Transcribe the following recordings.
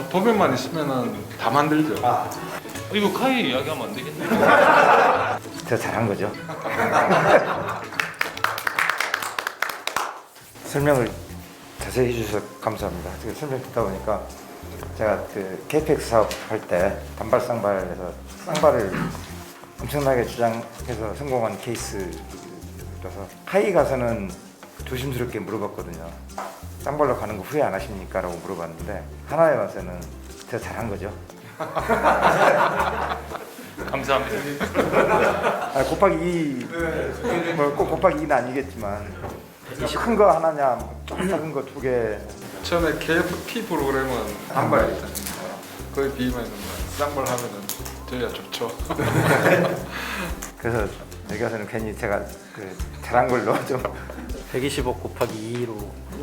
도면만 있으면은 다 만들죠. 이거 카이 이야기하면 안 되겠네. 더 잘한 거죠. 설명을 자세히 해주셔서 감사합니다. 설명 듣다 보니까 제가 그 KPX 사업 할 때 단발 쌍발에서 쌍발을 엄청나게 주장해서 성공한 케이스라서 카이 가서는 조심스럽게 물어봤거든요. 쌍발로 가는 거 후회 안 하십니까? 라고 물어봤는데 하나에 와서는 더 잘한 거죠. 감사합니다. 곱하기 2, 꼭 곱하기 2는 아니겠지만 큰 거 하나냐, 작은 거 두 개. 처음에 KFP 프로그램은 단발이잖아요. 거의 비하면 쌍발 하면은 저희가 좋죠. 그래서 여기 가서는 괜히 제가 잘한 걸로 좀 125 곱하기 2로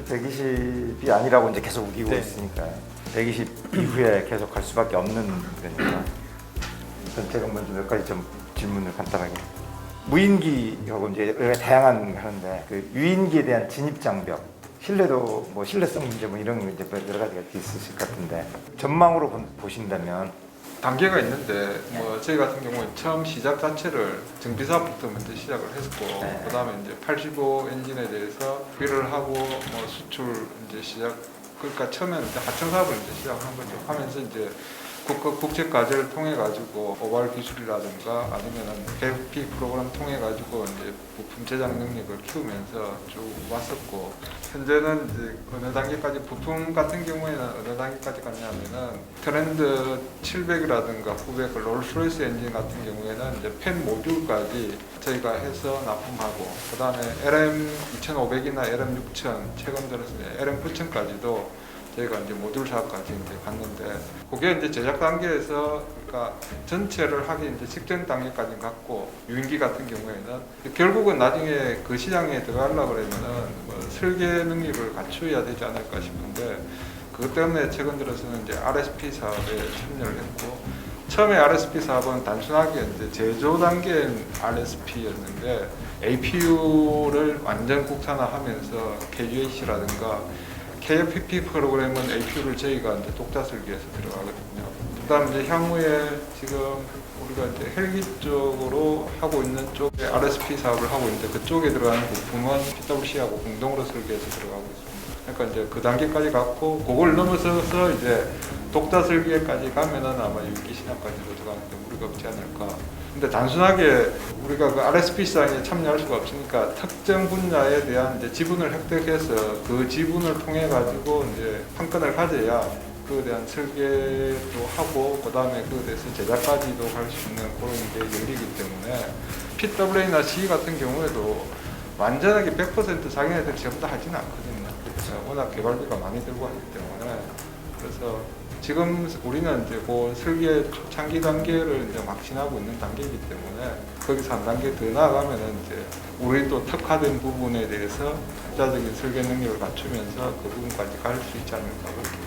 120이 아니라고 이제 계속 우기고 네. 있으니까 120 이후에 계속 갈 수밖에 없는 거니까. 그럼 제가 먼저 몇 가지 좀 질문을 간단하게. 무인기하고 이제 다양한 하는데 그 유인기에 대한 진입 장벽, 신뢰도 뭐 신뢰성 문제 뭐 이런 거 이제 여러 가지가 있으실 것 같은데 전망으로 보신다면 단계가 있는데 뭐 저희 같은 경우에 처음 시작 자체를 정비 사업부터 먼저 시작을 했고 네. 그다음에 이제 85 엔진에 대해서 구비를 하고 뭐 수출 이제 시작 그러니까 처음에는 이제 하청 사업을 이제 시작한 거죠. 하면서 이제 국제 과제를 통해 가지고 오발 기술이라든가 아니면은 KFP 프로그램 통해 가지고 이제 부품 제작 능력을 키우면서 쭉 왔었고 현재는 이제 어느 단계까지 부품 같은 경우에는 어느 단계까지 갔냐면은 트렌드 700이라든가 900 롤스로이스 엔진 같은 경우에는 이제 펜 모듈까지 저희가 해서 납품하고 그다음에 LM 2500이나 LM 6000 최근 들어서 LM 9000까지도 저희가 이제 모듈 사업까지 이제 갔는데 그게 이제 제작 단계에서 그러니까 전체를 하기 이제 직전 단계까지 갔고 유인기 같은 경우에는 결국은 나중에 그 시장에 들어가려고 그러면은 뭐 설계 능력을 갖추어야 되지 않을까 싶은데 그것 때문에 최근 들어서는 이제 RSP 사업에 참여를 했고 처음에 RSP 사업은 단순하게 이제 제조 단계인 RSP였는데 APU를 완전 국산화하면서 KUAC라든가 KFP 프로그램은 APU를 저희가 이제 독자 설계해서 들어가거든요. 그다음 이제 향후에 지금 우리가 이제 헬기 쪽으로 하고 있는 쪽에 RSP 사업을 하고 있는데 그쪽에 들어가는 부품은 PWC하고 공동으로 설계해서 들어가고 있습니다. 그러니까 이제 그 단계까지 갔고 그걸 넘어서서 이제 독자 설계까지 가면은 아마 유기 시장까지도 들어가는데 무리가 없지 않을까. 근데 단순하게 우리가 그 RSP 시장에 참여할 수가 없으니까 특정 분야에 대한 이제 지분을 획득해서 그 지분을 통해 가지고 이제 판권을 가져야 그에 대한 설계도 하고 그다음에 그에 대해서 제작까지도 할 수 있는 그런 게 열리기 때문에 PWA나 CE 같은 경우에도 완전하게 100% 자기네들 전부 다 하지는 않거든요. 워낙 개발비가 많이 들고 하기 때문에 그래서 지금 우리는 이제 그 설계 초창기 단계를 이제 막 지나고 있는 단계이기 때문에 거기서 한 단계 더 나아가면은 이제 우리 또 특화된 부분에 대해서 투자적인 설계 능력을 갖추면서 그 부분까지 갈 수 있지 않을까 그렇게.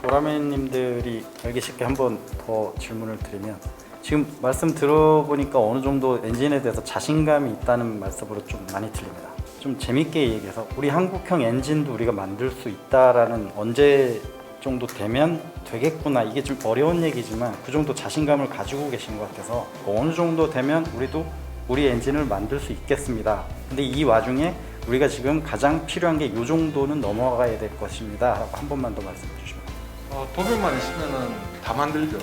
도라맨님들이 알기 쉽게 한 번 더 질문을 드리면 지금 말씀 들어보니까 어느 정도 엔진에 대해서 자신감이 있다는 말씀으로 좀 많이 들립니다. 좀 재밌게 얘기해서 우리 한국형 엔진도 우리가 만들 수 있다라는 언제 정도 되면 되겠구나 이게 좀 어려운 얘기지만 그 정도 자신감을 가지고 계신 것 같아서 어느 정도 되면 우리도 우리 엔진을 만들 수 있겠습니다. 근데 이 와중에 우리가 지금 가장 필요한 게 이 정도는 넘어가야 될 것입니다 라고 한 번만 더 말씀해 주시면 도면만 있으면은 다 만들죠.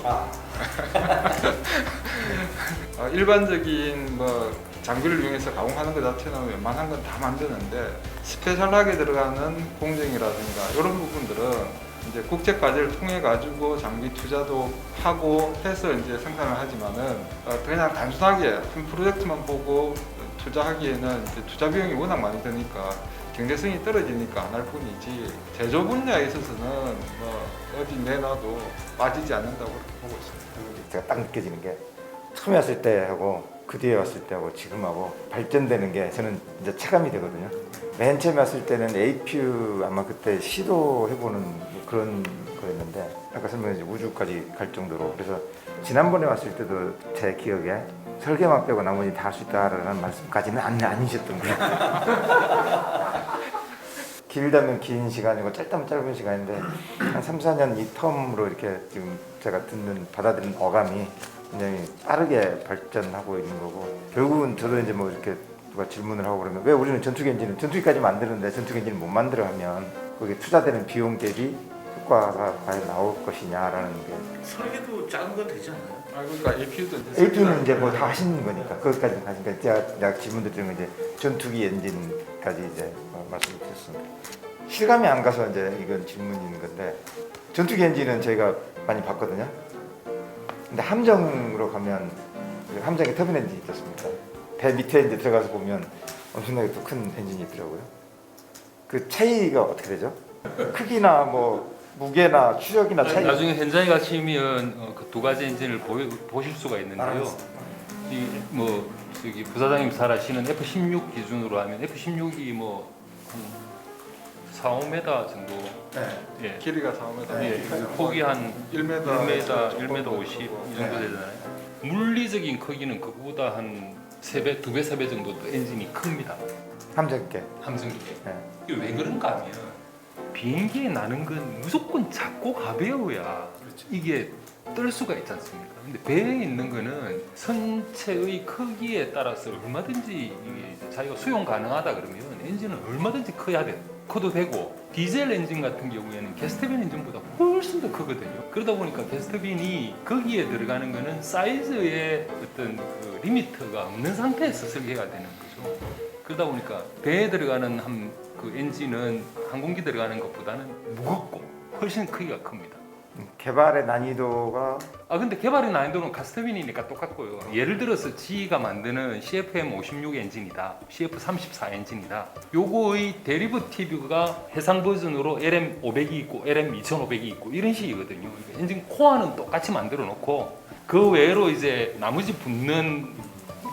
일반적인 뭐 장비를 이용해서 가공하는 것 자체는 웬만한 건 다 만드는데 스페셜하게 들어가는 공정이라든가 이런 부분들은 이제 국제 과제를 통해 가지고 장비 투자도 하고 해서 이제 생산을 하지만은 그냥 단순하게 한 프로젝트만 보고 투자하기에는 이제 투자 비용이 워낙 많이 드니까 경제성이 떨어지니까 안 할 뿐이지 제조 분야에 있어서는 뭐 어디 내놔도 빠지지 않는다고 그렇게 보고 있습니다. 제가 딱 느껴지는 게 처음에 왔을 때하고 그 뒤에 왔을 때하고 지금하고 발전되는 게 저는 이제 체감이 되거든요. 맨 처음에 왔을 때는 APU 아마 그때 시도해보는 뭐 그런 거였는데 아까 설명해 우주까지 갈 정도로 그래서 지난번에 왔을 때도 제 기억에 설계만 빼고 나머지 다 할 수 있다라는 말씀까지는 아니셨던 거예요. 길다면 긴 시간이고 짧다면 짧은 시간인데 한 3, 4년 이 텀으로 이렇게 지금 제가 받아들인 어감이 굉장히 빠르게 발전하고 있는 거고 결국은 저도 이제 뭐 이렇게 누가 질문을 하고 그러면 왜 우리는 전투기 엔진을 전투기까지 만드는데 전투기 엔진을 못 만들어 하면 거기에 투자되는 비용 대비 효과가 과연 나올 것이냐라는 게 설계도 작은 건 되지 않나요? 아 그러니까 APU도 AP는 이제 뭐 다 하시는 거니까 거기까지 가니까 제가 질문도 드리면 이제 전투기 엔진까지 이제 말씀을 드렸습니다. 실감이 안 가서 이제 이건 질문인 건데 전투기 엔진은 저희가 많이 봤거든요. 근데 함정으로 가면 함정에 터빈 엔진이 있었습니다. 배 밑에 이제 들어가서 보면 엄청나게 또 큰 엔진이 있더라고요. 그 차이가 어떻게 되죠? 크기나 뭐 무게나 추력이나 차이. 나중에 현장에 가시면 그 두 가지 엔진을 보실 수가 있는데요. 이 뭐 저기 부사장님 잘 아시는 F-16 기준으로 하면 F-16이 뭐 한 4, 5m 정도. 네. 예. 길이가 4m. 예, 폭이 한 1m, 1m 50 이 정도 되잖아요. 물리적인 크기는 그거보다 한 3배, 2배, 3배 정도 더 엔진이 큽니다. 함정계. 함성기계. 네. 이게 왜 그런가 하면 비행기에 나는 건 무조건 작고 가벼워야 이게 뜰 수가 있지 않습니까? 근데 배에 있는 거는 선체의 크기에 따라서 얼마든지 이게 자기가 수용 가능하다 그러면 엔진은 얼마든지 커도 되고 디젤 엔진 같은 경우에는 게스트빈 엔진보다 훨씬 더 크거든요. 그러다 보니까 게스트빈이 거기에 들어가는 거는 사이즈의 어떤 그 리미트가 없는 상태에서 설계가 되는 거죠. 그러다 보니까 배에 들어가는 그 엔진은 항공기 들어가는 것보다는 무겁고 훨씬 크기가 큽니다. 개발의 난이도가 근데 개발의 난이도는 가스터빈이니까 똑같고요. 예를 들어서 GE가 만드는 CFM56 엔진이다, CF34 엔진이다. 요거의 데리버티브가 해상 버전으로 LM500이 있고 LM2500이 있고 이런 식이거든요. 엔진 코어는 똑같이 만들어 놓고 그 외로 이제 나머지 붙는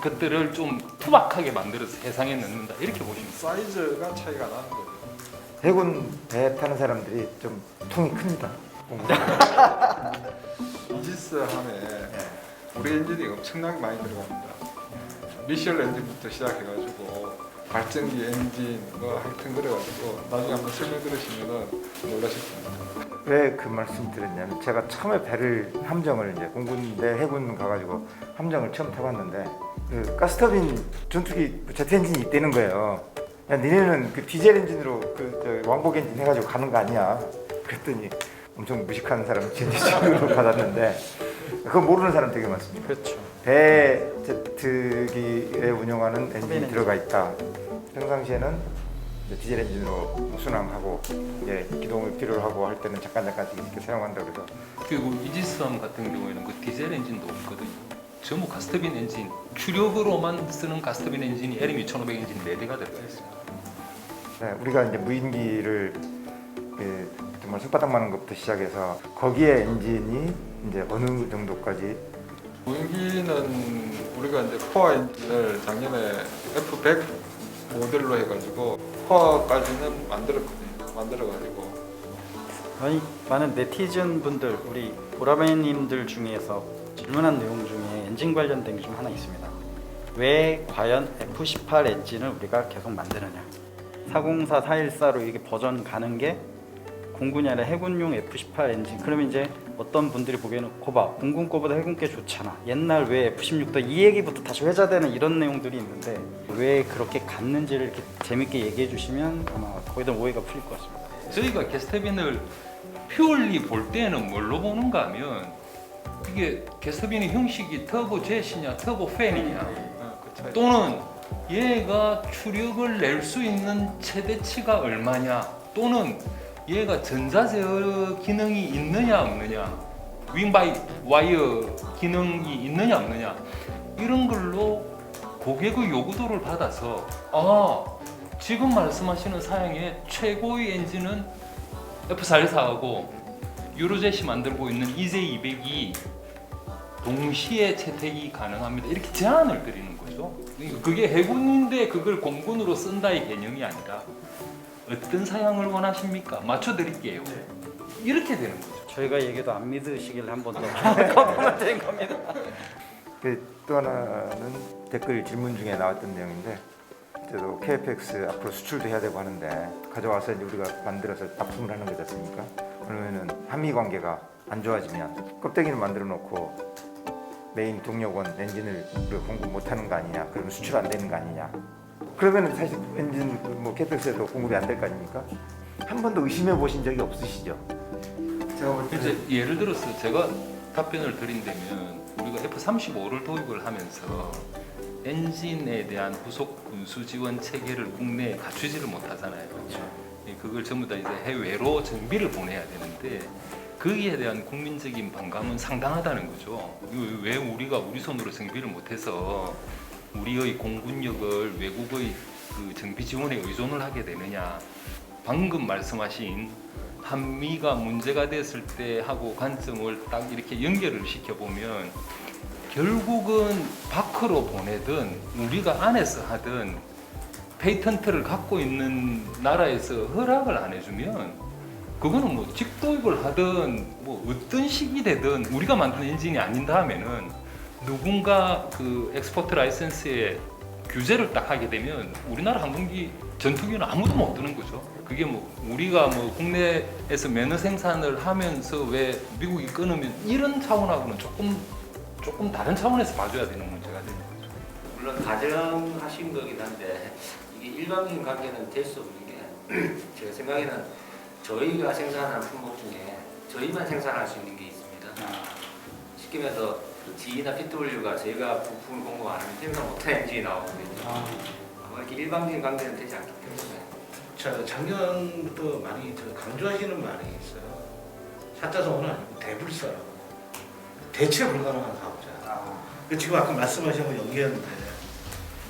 것들을 좀 투박하게 만들어서 해상에 넣는다 이렇게 보시면 돼요. 사이즈가 차이가 나는 거죠. 해군 배 타는 사람들이 좀 통이 큽니다. 이지스 함에 우리 엔진이 엄청나게 많이 들어갑니다. 미셸 엔진부터 시작해가지고 발전기 엔진 뭐 하여튼 그래가지고 나중에 한번 설명 들으시면 놀라실 겁니다. 왜 그 말씀 드렸냐면 제가 처음에 함정을 이제 공군대 해군 가가지고 함정을 처음 타봤는데 그 가스터빈 전투기 제트 엔진이 있다는 거예요. 야 니네는 그 디젤 엔진으로 저 왕복 엔진 해가지고 가는 거 아니야? 그랬더니 엄청 무식한 사람 제트식으로 받았는데 그거 모르는 사람 되게 많습니다. 그렇죠. 배 제트기에 운영하는 엔진이 들어가 있다. 평상시에는 디젤 엔진으로 순항하고 기동을 필요로 하고 할 때는 잠깐씩 이렇게 사용한다 그래서 그리고 이지스함 같은 경우에는 그 디젤 엔진도 없거든요. 전부 가스터빈 엔진, 주력으로만 쓰는 가스터빈 엔진이 LM2500 엔진 4대가 들어가 있습니다. 네, 우리가 이제 무인기를 정말 손바닥 많은 것부터 시작해서 거기에 엔진이 이제 어느 정도까지 무인기는 우리가 이제 코어 엔진을 작년에 F100 모델로 해가지고 코어까지는 만들어가지고 많은 네티즌 분들, 우리 보라매님들 중에서 질문한 내용 중에 엔진 관련된 게 좀 하나 있습니다. 왜 과연 F18 엔진을 우리가 계속 만드느냐? 404, 414로 이게 버전 가는 게 공군이 아니라 해군용 F18 엔진. 그러면 이제 어떤 분들이 보기에는 거봐, 공군 거보다 해군 게 좋잖아. 옛날 왜 F16도 이 얘기부터 다시 회자되는 이런 내용들이 있는데 왜 그렇게 갔는지를 이렇게 재밌게 얘기해 주시면 아마 거의 다 오해가 풀릴 것 같습니다. 저희가 게스터빈을 퓨얼리 볼 때는 뭘로 보는가 하면 이게 게스터빈의 형식이 터보 제시냐 터보 팬이냐 그 차이. 또는 얘가 추력을 낼 수 있는 최대치가 얼마냐 또는 얘가 전자제어 기능이 있느냐 없느냐 윙바이 와이어 기능이 있느냐 없느냐 이런 걸로 고객의 요구도를 받아서 지금 말씀하시는 사양의 최고의 엔진은 F414하고 유로젯이 만들고 있는 EJ200이 동시에 채택이 가능합니다. 이렇게 제한을 드리는 거죠. 그러니까 그게 해군인데 그걸 공군으로 쓴다의 개념이 아니라 어떤 사양을 원하십니까? 맞춰드릴게요. 이렇게 되는 거죠. 저희가 얘기도 안 믿으시길 한 번 더 거부가 된 겁니다. 또 하나는 댓글 질문 중에 나왔던 내용인데 때도 KFX 앞으로 수출도 해야 되고 하는데 가져와서 이제 우리가 만들어서 납품을 하는 거지 않습니까? 그러면은 한미 관계가 안 좋아지면 껍데기는 만들어 놓고 메인 동력원 엔진을 우리가 공급 못 하는 거 아니냐? 그러면 수출 안 되는 거 아니냐? 그러면 사실 엔진 뭐 KFX에도 공급이 안 될 거 아닙니까? 한 번도 의심해 보신 적이 없으시죠? 제가 볼 이제 때는 예를 들어서 제가 답변을 드린다면 우리가 F-35를 도입을 하면서 엔진에 대한 후속 군수 지원 체계를 국내에 갖추지를 못하잖아요. 그걸 전부 다 이제 해외로 정비를 보내야 되는데 거기에 대한 국민적인 반감은 상당하다는 거죠. 왜 우리가 우리 손으로 정비를 못해서 우리의 공군력을 외국의 그 정비 지원에 의존을 하게 되느냐. 방금 말씀하신 한미가 문제가 됐을 때 하고 관점을 딱 이렇게 연결을 시켜보면 결국은 밖으로 보내든 우리가 안에서 하든 페이턴트를 갖고 있는 나라에서 허락을 안 해주면 그거는 뭐 직도입을 하든 뭐 어떤 식이 되든 우리가 만든 엔진이 아닌 다음에는 누군가 그 엑스포트 라이센스에 규제를 딱 하게 되면 우리나라 항공기 전투기는 아무도 못 드는 거죠. 그게 뭐 우리가 뭐 국내에서 매너 생산을 하면서 왜 미국이 끊으면 이런 차원하고는 조금 다른 차원에서 봐줘야 되는 문제가 되는 거죠. 물론 가정하신 거긴 한데 이게 일반적인 관계는 될 수 없는 게 제가 생각에는 저희가 생산하는 품목 중에 저희만 생산할 수 있는 게 있습니다. 쉽게 말해서 G나 PW가 저희가 부품을 공급 안 하면 생산 못할 엔진이 나오거든요. 아마 이렇게 일반적인 관계는 되지 않기 때문에 자, 작년부터 많이 강조하시는 말이 있어요. 4.4는 아니고 대불사라고. 대체 불가능한 사업자. 지금 아까 말씀하신 거 연기했는데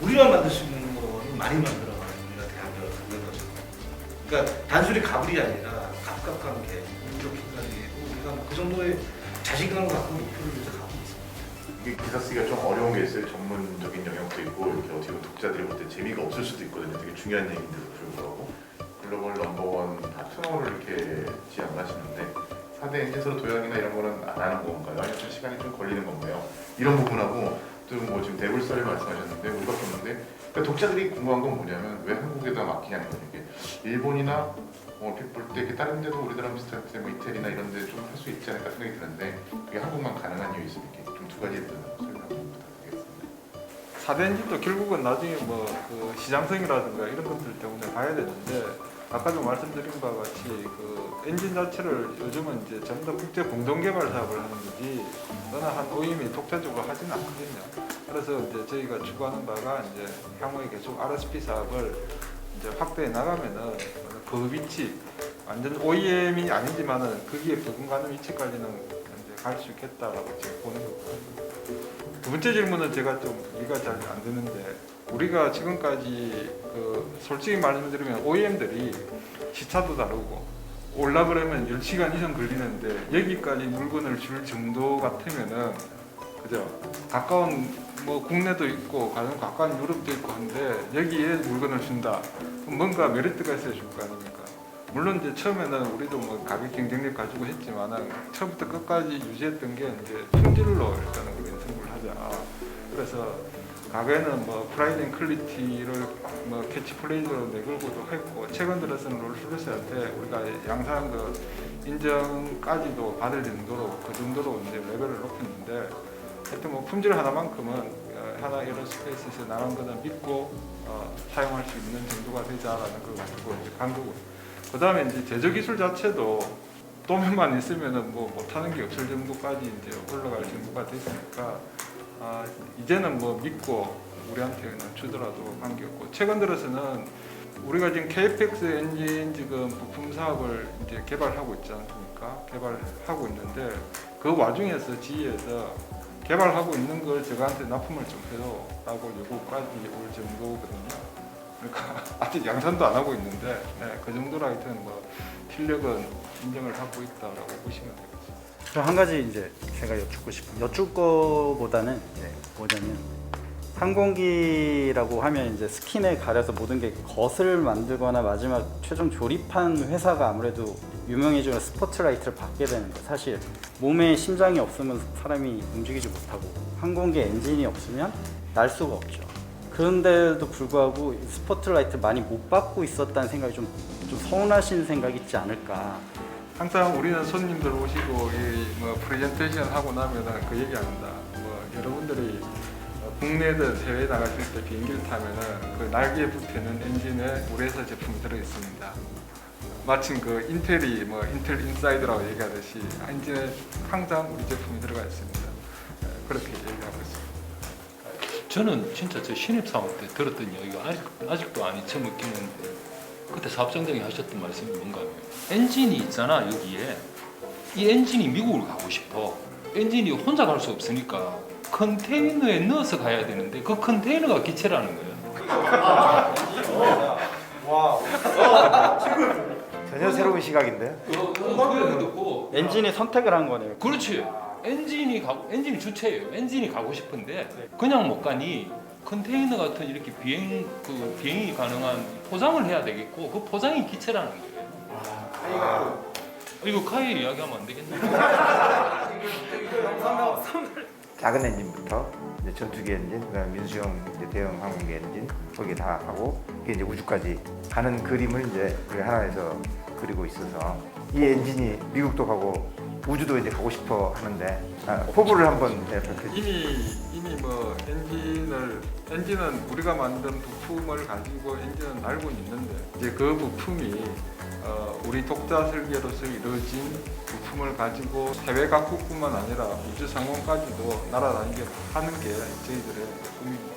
우리만 만들 수 있는 거는 많이 만들어가는 우리가 대학을 갖는 거죠. 그러니까 단순히 가불이 아니라 갑갑관계, 우리로 핀관계고 우리가 그 정도의 자신감을 갖고 목표를 위해서 가고 있습니다. 이게 기사 쓰기가 좀 어려운 게 있어요. 전문적인 영역도 있고 이렇게 어떻게 보면 독자들이 볼 때 재미가 없을 수도 있거든요. 되게 중요한 얘기인데도 불구하고 글로벌 넘버원 파트너를 이렇게 지향을 하시는데 4대 엔진서로 도약이나 이런 거는 안 하는 건가요? 아니면 좀 시간이 좀 걸리는 건가요? 이런 부분하고 또 뭐 지금 대불사를 말씀하셨는데 우리가 보는데 그러니까 독자들이 궁금한 건 뭐냐면 왜 한국에다 맡기냐는 거예요. 이게 일본이나 얼핏 볼 때 다른 데도 우리나라랑 비슷할 때 뭐 이태리나 이런 데 좀 할 수 있지 않을까 생각이 드는데 그게 한국만 가능한 이유 있습니까? 좀 두 가지에 대해서 설명 부탁드리겠습니다. 4대 엔진도 결국은 나중에 뭐 그 시장성이라든가 이런 것들 때문에 봐야 되는데 아까도 말씀드린 바와 같이 그 엔진 자체를 요즘은 이제 전부 다 국제 공동 개발 사업을 하는 거지 어느 한 OEM이 독자적으로 하지는 않거든요. 그래서 이제 저희가 추구하는 바가 이제 향후에 계속 RSP 사업을 이제 확대해 나가면은 그 위치 완전 OEM이 아니지만은 거기에 버금가는 위치까지는 이제 갈 수 있겠다라고 지금 보는 거고요. 두 번째 질문은 제가 좀 이해가 잘 안 되는데 우리가 지금까지 그 솔직히 말씀드리면 OEM들이 시차도 다르고 올라 그러면 10시간 이상 걸리는데 여기까지 물건을 줄 정도 같으면은 그죠? 가까운 뭐 국내도 있고 가장 가까운 유럽도 있고 한데 여기에 물건을 준다. 그럼 뭔가 메리트가 있어야 줄 거 아닙니까? 물론 이제 처음에는 우리도 뭐 가격 경쟁력 가지고 했지만은 처음부터 끝까지 유지했던 게 이제 품질로 일단은 우리는 승부를 하자. 그래서 과거에는 뭐 프라이드 앤 퀄리티를 뭐 캐치프레이즈로 내걸고도 했고 최근 들어서는 롤스로이스한테 우리가 양산 그 인정까지도 받을 정도로 그 정도로 이제 레벨을 높였는데 하여튼 뭐 품질 하나만큼은 하나 에어로스페이스에서 나간 거는 믿고 사용할 수 있는 정도가 되자라는 걸 가지고 이제 간 거고. 그 다음에 이제 제조 기술 자체도 도면만 있으면은 뭐 못하는 게 없을 정도까지 이제 올라갈 정도가 됐으니까 이제는 뭐 믿고 우리한테 그냥 주더라도 관계없고 최근 들어서는 우리가 지금 KFX 엔진 지금 부품 사업을 이제 개발하고 있지 않습니까? 개발하고 있는데 그 와중에서 지에서 개발하고 있는 걸 저한테 납품을 좀 해요라고 요구까지 올 정도거든요. 그러니까 아직 양산도 안 하고 있는데 그 정도로 하여튼 뭐 실력은 인정을 하고 있다라고 보시면 되겠습니다. 그럼 한 가지 이제 제가 여쭙고 싶은 여쭐 거보다는 이제 뭐냐면 항공기라고 하면 이제 스킨에 가려서 모든 게 겉을 만들거나 마지막 최종 조립한 회사가 아무래도 유명해지면 스포트라이트를 받게 되는 거. 사실 몸에 심장이 없으면 사람이 움직이지 못하고 항공기 엔진이 없으면 날 수가 없죠. 그런데도 불구하고 스포트라이트 많이 못 받고 있었다는 생각이 좀 서운하신 생각이 있지 않을까. 항상 우리는 손님들 오시고 뭐 프레젠테이션 하고 나면은 그 얘기합니다. 뭐 여러분들이 국내든 해외 나가실 때 비행기를 타면은 그 날개에 붙이는 엔진에 우리 회사 제품이 들어 있습니다. 마침 그 인텔이 뭐 인텔 인사이드라고 얘기하듯이 엔진에 항상 우리 제품이 들어가 있습니다. 그렇게 얘기하고 있습니다. 저는 진짜 저 신입사원 때 들었던 이야기가 아직도 안 잊혀먹히는데 그때 사업장장이 하셨던 말씀이 뭔가 하면 엔진이 있잖아 여기에 이 엔진이 미국을 가고 싶어 엔진이 혼자 갈 수 없으니까 컨테이너에 넣어서 가야 되는데 그 컨테이너가 기체라는 거예요. 전혀 새로운 시각인데. 그 듣고 엔진이 선택을 한 거네요. 그렇지. 엔진이 주체예요. 엔진이 가고 싶은데 그냥 못 가니 컨테이너 같은 이렇게 비행이 가능한 포장을 해야 되겠고 그 포장이 기체라는 거예요. 이거 카이 이야기하면 안 되겠네. 작은 엔진부터 이제 전투기 엔진, 그다음 민수형 이제 대형 항공기 엔진 거기 다 하고 이게 이제 우주까지 가는 그림을 이제 우리 하나에서 그리고 있어서 이 엔진이 미국도 가고 우주도 이제 가고 싶어 하는데 포부를 한번 밝혀주세요. 이미 뭐 엔진은 우리가 만든 부품을 가지고 엔진은 날고 있는데 이제 그 부품이 우리 독자 설계로서 이루어진 부품을 가지고 해외 각국뿐만 아니라 우주 상공까지도 날아다니게 하는 게 저희들의 꿈입니다.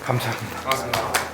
감사합니다. 고맙습니다.